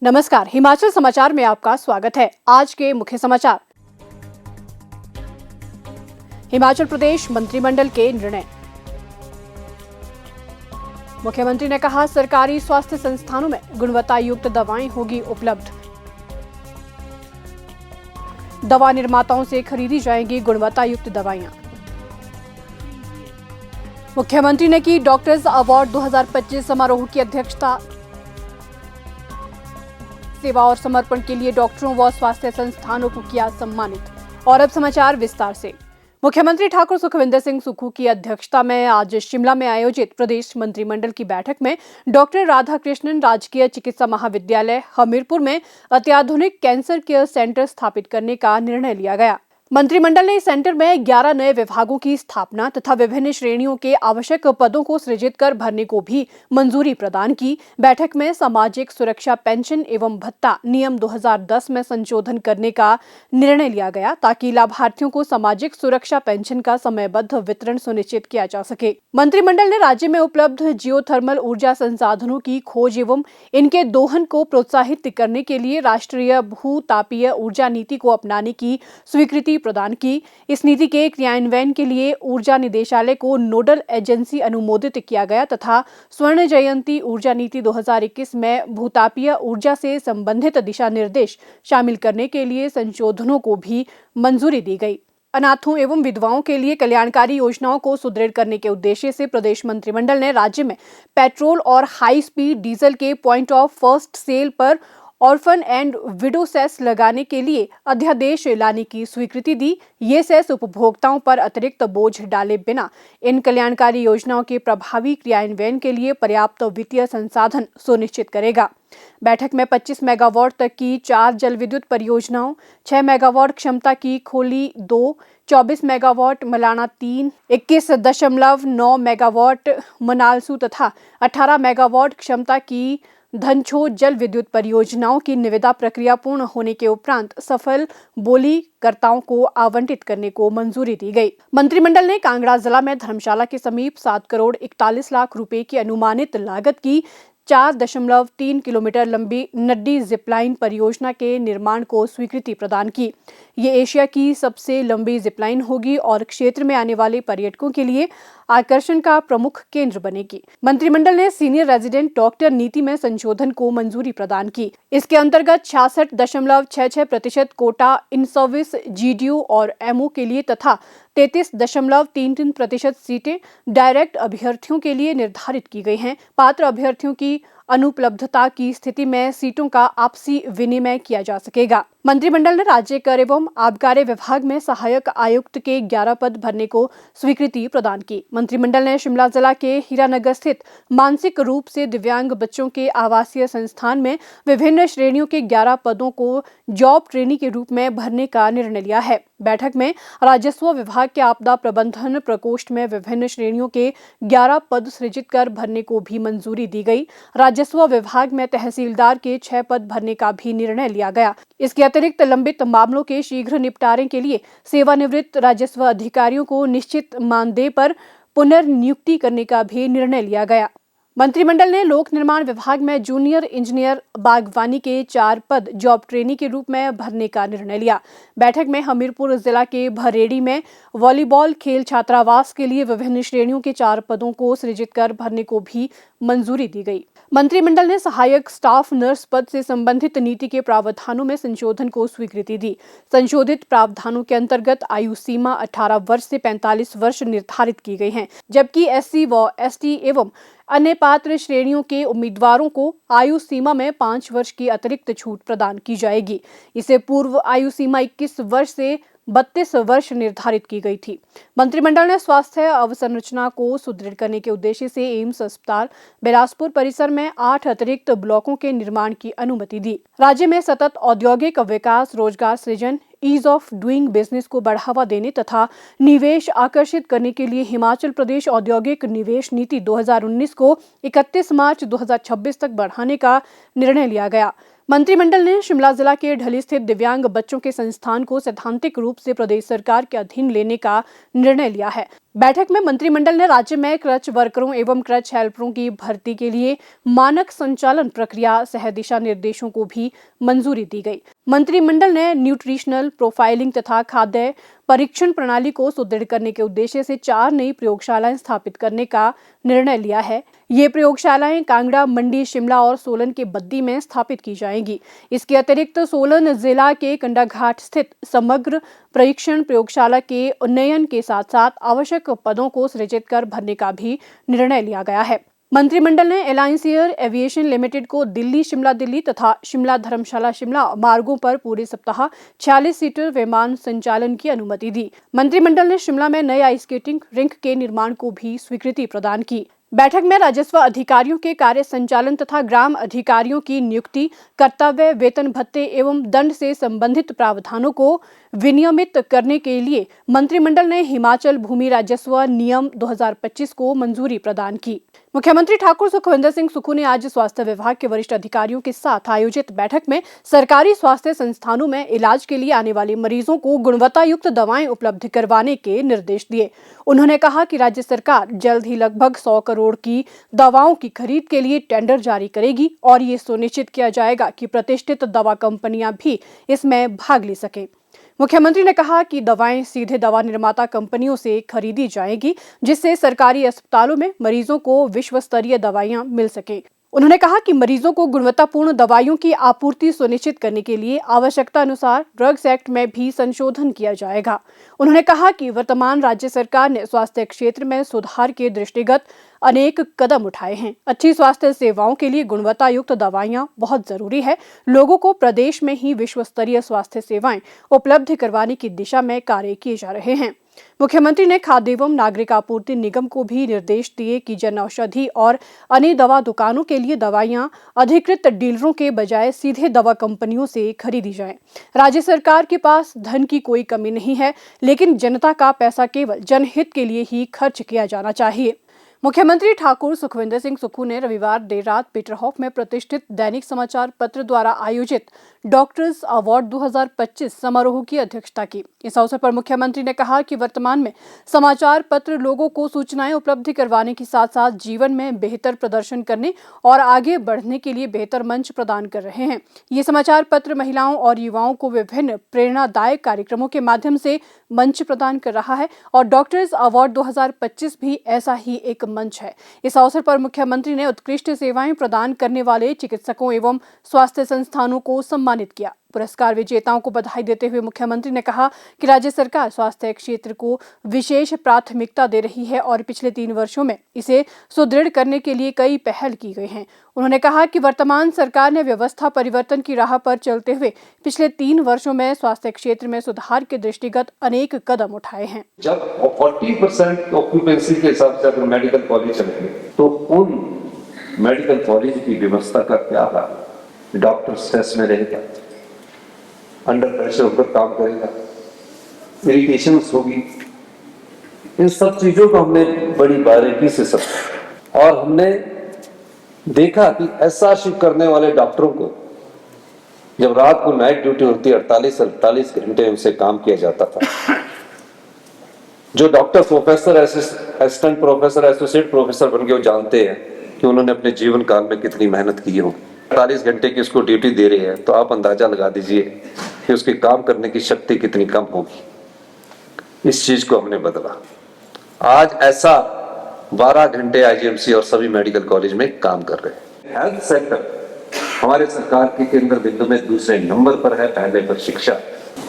नमस्कार, हिमाचल समाचार में आपका स्वागत है। आज के मुख्य समाचार। हिमाचल प्रदेश मंत्रिमंडल के निर्णय। मुख्यमंत्री ने कहा, सरकारी स्वास्थ्य संस्थानों में गुणवत्ता युक्त दवाएं होगी उपलब्ध। दवा निर्माताओं से खरीदी जाएंगी गुणवत्ता युक्त दवाइयां। मुख्यमंत्री ने की डॉक्टर्स अवार्ड 2025 समारोह की अध्यक्षता। सेवा और समर्पण के लिए डॉक्टरों व स्वास्थ्य संस्थानों को किया सम्मानित। और अब समाचार विस्तार से। मुख्यमंत्री ठाकुर सुखविंदर सिंह सुक्खू की अध्यक्षता में आज शिमला में आयोजित प्रदेश मंत्रिमंडल की बैठक में डॉक्टर राधाकृष्णन राजकीय चिकित्सा महाविद्यालय हमीरपुर में अत्याधुनिक कैंसर केयर सेंटर स्थापित करने का निर्णय लिया गया। मंत्रिमंडल ने इस सेंटर में 11 नए विभागों की स्थापना तथा विभिन्न श्रेणियों के आवश्यक पदों को सृजित कर भरने को भी मंजूरी प्रदान की। बैठक में सामाजिक सुरक्षा पेंशन एवं भत्ता नियम 2010 में संशोधन करने का निर्णय लिया गया ताकि लाभार्थियों को सामाजिक सुरक्षा पेंशन का समयबद्ध वितरण सुनिश्चित किया जा सके। मंत्रिमंडल ने राज्य में उपलब्ध जियोथर्मल ऊर्जा संसाधनों की खोज एवं इनके दोहन को प्रोत्साहित करने के लिए राष्ट्रीय भूतापीय ऊर्जा नीति को अपनाने की स्वीकृति प्रदान की। इस नीति के क्रियान्वयन के लिए ऊर्जा निदेशालय को नोडल एजेंसी अनुमोदित किया गया तथा स्वर्ण जयंती ऊर्जा नीति 2021 में भूतापीय ऊर्जा से संबंधित दिशा निर्देश शामिल करने के लिए संशोधनों को भी मंजूरी दी गई। अनाथों एवं विधवाओं के लिए कल्याणकारी योजनाओं को सुदृढ़ करने के उद्देश्य से प्रदेश मंत्रिमंडल ने राज्य में पेट्रोल और हाई स्पीड डीजल के पॉइंट ऑफ फर्स्ट सेल पर ऑर्फन एंड विडो सेस लगाने के लिए अध्यादेश लाने की स्वीकृति दी। ये सेस उपभोक्ताओं पर अतिरिक्त बोझ डाले बिना इन कल्याणकारी योजनाओं के प्रभावी क्रियान्वयन के लिए पर्याप्त वित्तीय संसाधन सुनिश्चित करेगा। बैठक में 25 मेगावाट तक की 4 जल विद्युत परियोजनाओं, 6 मेगावाट क्षमता की खोली 2, 24 मेगावाट मलाना 3, 21.9 मेगावाट मनालसू तथा 18 मेगावाट क्षमता की धनछो जल विद्युत परियोजनाओं की निविदा प्रक्रिया पूर्ण होने के उपरांत सफल बोलीकर्ताओं को आवंटित करने को मंजूरी दी गई। मंत्रिमंडल ने कांगड़ा जिला में धर्मशाला के समीप 7 करोड़ 41 लाख रुपए की अनुमानित लागत की 4.3 किलोमीटर लंबी नड्डी जिपलाइन परियोजना के निर्माण को स्वीकृति प्रदान की। ये एशिया की सबसे लंबी जिपलाइन होगी और क्षेत्र में आने वाले पर्यटकों के लिए आकर्षण का प्रमुख केंद्र बनेगी। मंत्रिमंडल ने सीनियर रेजिडेंट डॉक्टर नीति में संशोधन को मंजूरी प्रदान की। इसके अंतर्गत 66.66% कोटा इन सर्विस जीडीयू और एमओ के लिए तथा 33.33% सीटें डायरेक्ट अभ्यर्थियों के लिए निर्धारित की गई हैं। पात्र अभ्यर्थियों की अनुपलब्धता की स्थिति में सीटों का आपसी विनिमय किया जा सकेगा। मंत्रिमंडल ने राज्य कर एवं आबकारी विभाग में सहायक आयुक्त के 11 पद भरने को स्वीकृति प्रदान की। मंत्रिमंडल ने शिमला जिला के हीरानगर स्थित मानसिक रूप से दिव्यांग बच्चों के आवासीय संस्थान में विभिन्न श्रेणियों के 11 पदों को जॉब ट्रेनी के रूप में भरने का निर्णय लिया है। बैठक में राजस्व विभाग के आपदा प्रबंधन प्रकोष्ठ में विभिन्न श्रेणियों के 11 पद सृजित कर भरने को भी मंजूरी दी गई। राजस्व विभाग में तहसीलदार के 6 पद भरने का भी निर्णय लिया गया। इसके अतिरिक्त लंबित मामलों के शीघ्र निपटारे के लिए सेवानिवृत्त राजस्व अधिकारियों को निश्चित मानदेय पर पुनर्नियुक्ति करने का भी निर्णय लिया गया। मंत्रिमंडल ने लोक निर्माण विभाग में जूनियर इंजीनियर बागवानी के 4 पद जॉब ट्रेनी के रूप में भरने का निर्णय लिया। बैठक में हमीरपुर जिला के भरेड़ी में वॉलीबॉल खेल छात्रावास के लिए विभिन्न श्रेणियों के 4 पदों को सृजित कर भरने को भी मंजूरी दी गई। मंत्रिमंडल ने सहायक स्टाफ नर्स पद से संबंधित नीति के प्रावधानों में संशोधन को स्वीकृति दी। संशोधित प्रावधानों के अंतर्गत आयु सीमा 18 वर्ष से 45 वर्ष निर्धारित की गई है, जबकि एससी व एसटी एवं अन्य पात्र श्रेणियों के उम्मीदवारों को आयु सीमा में 5 वर्ष की अतिरिक्त छूट प्रदान की जाएगी। इसे पूर्व आयु सीमा 21 वर्ष से 32 वर्ष निर्धारित की गई थी। मंत्रिमंडल ने स्वास्थ्य अवसंरचना को सुदृढ़ करने के उद्देश्य से एम्स अस्पताल बिलासपुर परिसर में 8 अतिरिक्त ब्लॉकों के निर्माण की अनुमति दी। राज्य में सतत औद्योगिक विकास, रोजगार सृजन, ईज ऑफ डूइंग बिजनेस को बढ़ावा देने तथा निवेश आकर्षित करने के लिए हिमाचल प्रदेश औद्योगिक निवेश नीति 2019 को 31 मार्च 2026 तक बढ़ाने का निर्णय लिया गया। मंत्रिमंडल ने शिमला जिला के ढली स्थित दिव्यांग बच्चों के संस्थान को सैद्धांतिक रूप से प्रदेश सरकार के अधीन लेने का निर्णय लिया है। बैठक में मंत्रिमंडल ने राज्य में क्रच वर्करों एवं क्रच हेल्परों की भर्ती के लिए मानक संचालन प्रक्रिया सह दिशा निर्देशों को भी मंजूरी दी गई। मंत्रिमंडल ने न्यूट्रिशनल प्रोफाइलिंग तथा खाद्य परीक्षण प्रणाली को सुदृढ़ करने के उद्देश्य से 4 नई प्रयोगशालाएं स्थापित करने का निर्णय लिया है। ये प्रयोगशालाएं कांगड़ा, मंडी, शिमला और सोलन के बद्दी में स्थापित की जाएंगी। इसके अतिरिक्त सोलन जिला के कंडाघाट स्थित समग्र परीक्षण प्रयोगशाला के उन्नयन के साथ साथ आवश्यक पदों को सृजित कर भरने का भी निर्णय लिया गया है। मंत्रिमंडल ने एलायंस एयर एविएशन लिमिटेड को दिल्ली शिमला दिल्ली तथा शिमला धर्मशाला शिमला मार्गों पर पूरे सप्ताह 46 सीटर विमान संचालन की अनुमति दी। मंत्रिमंडल ने शिमला में नए आइस स्केटिंग रिंक के निर्माण को भी स्वीकृति प्रदान की। बैठक में राजस्व अधिकारियों के कार्य संचालन तथा ग्राम अधिकारियों की नियुक्ति, कर्तव्य, वेतन भत्ते एवं दंड से संबंधित प्रावधानों को विनियमित करने के लिए मंत्रिमंडल ने हिमाचल भूमि राजस्व नियम 2025 को मंजूरी प्रदान की। मुख्यमंत्री ठाकुर सुखविंदर सिंह सुक्खू ने आज स्वास्थ्य विभाग के वरिष्ठ अधिकारियों के साथ आयोजित बैठक में सरकारी स्वास्थ्य संस्थानों में इलाज के लिए आने वाले मरीजों को गुणवत्ता युक्त दवाएं उपलब्ध करवाने के निर्देश दिए। उन्होंने कहा कि राज्य सरकार जल्द ही लगभग 100 करोड़ की दवाओं की खरीद के लिए टेंडर जारी करेगी और ये सुनिश्चित किया जाएगा कि प्रतिष्ठित दवा कंपनियां भी इसमें भाग ले सकें। मुख्यमंत्री ने कहा कि दवाएं सीधे दवा निर्माता कंपनियों से खरीदी जाएंगी, जिससे सरकारी अस्पतालों में मरीजों को विश्व स्तरीय दवाइयां मिल सकें। उन्होंने कहा कि मरीजों को गुणवत्तापूर्ण दवाइयों की आपूर्ति सुनिश्चित करने के लिए आवश्यकता अनुसार ड्रग्स एक्ट में भी संशोधन किया जाएगा। उन्होंने कहा कि वर्तमान राज्य सरकार ने स्वास्थ्य क्षेत्र में सुधार के दृष्टिगत अनेक कदम उठाए हैं। अच्छी स्वास्थ्य सेवाओं के लिए गुणवत्ता युक्त दवाइयां बहुत जरूरी है। लोगों को प्रदेश में ही विश्व स्तरीय स्वास्थ्य सेवाएं उपलब्ध करवाने की दिशा में कार्य किए जा रहे हैं। मुख्यमंत्री ने खाद्य एवं नागरिक आपूर्ति निगम को भी निर्देश दिए कि जन औषधि और अन्य दवा दुकानों के लिए दवाइयां अधिकृत डीलरों के बजाय सीधे दवा कंपनियों से खरीदी जाएं। राज्य सरकार के पास धन की कोई कमी नहीं है, लेकिन जनता का पैसा केवल जनहित के लिए ही खर्च किया जाना चाहिए। मुख्यमंत्री ठाकुर सुखविंदर सिंह सुक्खू ने रविवार देर रात पीटरहॉफ में प्रतिष्ठित दैनिक समाचार पत्र द्वारा आयोजित डॉक्टर्स अवार्ड 2025 समारोह की अध्यक्षता की। इस अवसर पर मुख्यमंत्री ने कहा कि वर्तमान में समाचार पत्र लोगों को सूचनाएं उपलब्ध करवाने के साथ साथ जीवन में बेहतर प्रदर्शन करने और आगे बढ़ने के लिए बेहतर मंच प्रदान कर रहे हैं। ये समाचार पत्र महिलाओं और युवाओं को विभिन्न प्रेरणादायक कार्यक्रमों के माध्यम से मंच प्रदान कर रहा है और डॉक्टर्स अवार्ड 2025 भी ऐसा ही एक मंच है। इस अवसर पर मुख्यमंत्री ने उत्कृष्ट सेवाएं प्रदान करने वाले चिकित्सकों एवं स्वास्थ्य संस्थानों को सम्मानित किया। पुरस्कार विजेताओं को बधाई देते हुए मुख्यमंत्री ने कहा कि राज्य सरकार स्वास्थ्य क्षेत्र को विशेष प्राथमिकता दे रही है और पिछले 3 वर्षों में इसे सुदृढ़ करने के लिए कई पहल की गई हैं। उन्होंने कहा कि वर्तमान सरकार ने व्यवस्था परिवर्तन की राह पर चलते हुए पिछले 3 वर्षों में स्वास्थ्य क्षेत्र में सुधार के दृष्टिगत अनेक कदम उठाए हैं। जब 40% ऑक्यूपेंसी के हिसाब से अगर मेडिकल कॉलेज चलेंगे तो उन मेडिकल कॉलेज की व्यवस्था का क्या हाल? डॉक्टर स्ट्रेस में रहेगा, अंडर प्रेशर होकर काम करेगा, इरिटेशंस होगी। इन सब चीजों को हमने बड़ी बारीकी से समझा और हमने देखा कि ऐसा शिफ्ट करने वाले डॉक्टरों को जब रात को नाइट ड्यूटी होती है 48 घंटे उनसे काम किया जाता था। जो doctor professor, assistant professor, associate professor बन गए, वो जानते हैं कि उन्होंने अपने जीवन काल में कितनी मेहनत की हो। 48 घंटे की उसको ड्यूटी दे रही है तो आप अंदाजा लगा दीजिए कि उसके काम करने की शक्ति कितनी कम होगी। इस चीज को हमने बदला। आज ऐसा 12 घंटे आईजीएमसी और सभी मेडिकल कॉलेज में काम कर रहे हैं। हेल्थ सेक्टर हमारे सरकार के केंद्र बिंदु में दूसरे नंबर पर है, पहले पर शिक्षा।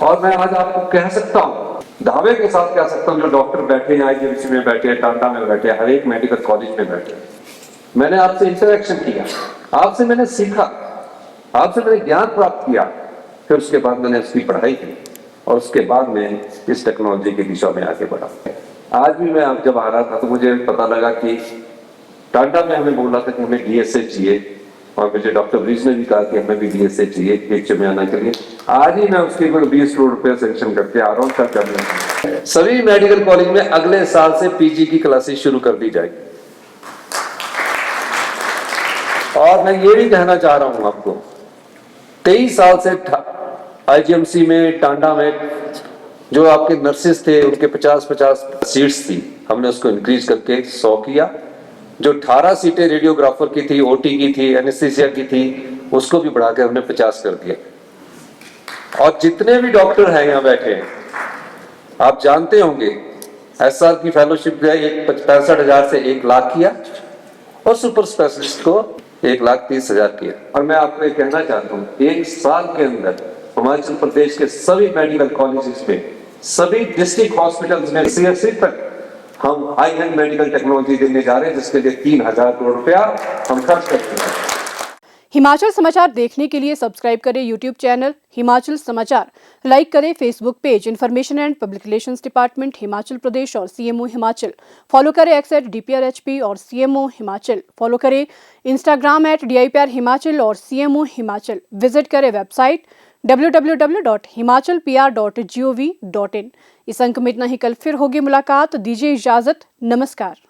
और मैं आज आपको कह सकता हूँ, दावे के साथ कह सकता हूँ, जो डॉक्टर बैठे हैं आईजीएमसी में बैठे हैं, टाटा में बैठे हैं, हर एक मेडिकल कॉलेज में बैठे हैं, मैंने आपसे इंटरेक्शन किया, आपसे मैंने सीखा, आपसे मैंने ज्ञान प्राप्त किया, फिर उसके बाद मैंने उसकी पढ़ाई की और उसके बाद मैं इस टेक्नोलॉजी की दिशा में आगे बढ़ा। आज भी मैं जब आ रहा था तो मुझे पता लगा कि टाटा में हमें बोला था कि हमें डीएसए चाहिए और मुझे डॉक्टर ब्रिज ने भी कहा कि हमें भी डीएसए चाहिए पीएचए में आने के लिए। आज ही मैं उसके ऊपर 20 करोड़ रुपए सैंक्शन करके आ रहा हूँ। तक करने सभी मेडिकल कॉलेज में अगले साल से पीजी की क्लासेस शुरू कर दी जाएगी। और मैं ये भी कहना चाह रहा हूं आपको 23 साल से आईजीएमसी में, टांडा में जो आपके नर्सेस थे उनके 50-50 सीट्स थी, हमने उसको इंक्रीज करके 100 किया। जो 18 सीटें रेडियोग्राफर की थी, ओटी की थी, एनेस्थीसिया की थी, उसको भी बढ़ा के हमने 50 कर दिया। और जितने भी डॉक्टर हैं यहाँ बैठे हैं, आप जानते होंगे एसआर की फेलोशिप का 65,000 से 1 लाख किया और सुपर स्पेशलिस्ट को 1,30,000 किया। और मैं आपको ये कहना चाहता हूँ, 1 साल के अंदर हिमाचल प्रदेश के सभी मेडिकल कॉलेजेस में, सभी डिस्ट्रिक्ट हॉस्पिटल्स में सीएससी तक हम हाई एंड मेडिकल टेक्नोलॉजी देने जा रहे हैं, जिसके लिए 3,000 करोड़ रुपया हम खर्च करते हैं। हिमाचल समाचार देखने के लिए सब्सक्राइब करें यूट्यूब चैनल हिमाचल समाचार, लाइक करें Facebook page information and public relations department Himachal Pradesh और सीएमओ हिमाचल, फॉलो करें @DPRHP और सीएमओ हिमाचल, फॉलो करें इंस्टाग्राम @DIPR हिमाचल और सीएमओ हिमाचल, विजिट करें वेबसाइट www.himachalpr.gov.in। इस अंक में इतना ही, कल फिर होगी मुलाकात, दीजिए इजाजत, नमस्कार।